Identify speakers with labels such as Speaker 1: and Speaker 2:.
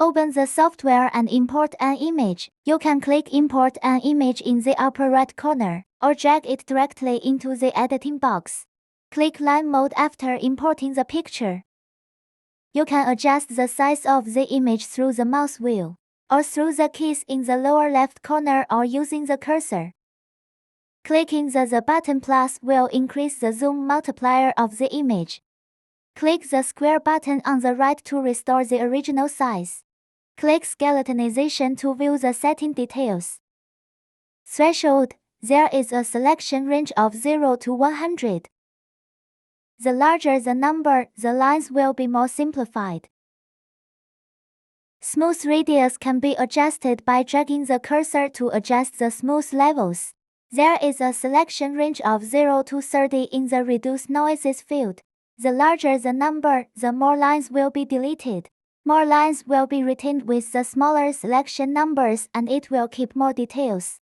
Speaker 1: Open the software and import an image. You can click Import an image in the upper right corner, or drag it directly into the editing box. Click Line Mode after importing the picture. You can adjust the size of the image through the mouse wheel, or through the keys in the lower left corner or using the cursor. Clicking the button plus will increase the zoom multiplier of the image. Click the square button on the right to restore the original size. Click Skeletonization to view the setting details. Threshold. There is a selection range of 0 to 100. The larger the number, the lines will be more simplified. Smooth radius can be adjusted by dragging the cursor to adjust the smooth levels. There is a selection range of 0 to 30 in the Reduce Noises field. The larger the number, the more lines will be deleted. More lines will be retained with the smaller selection numbers, and it will keep more details.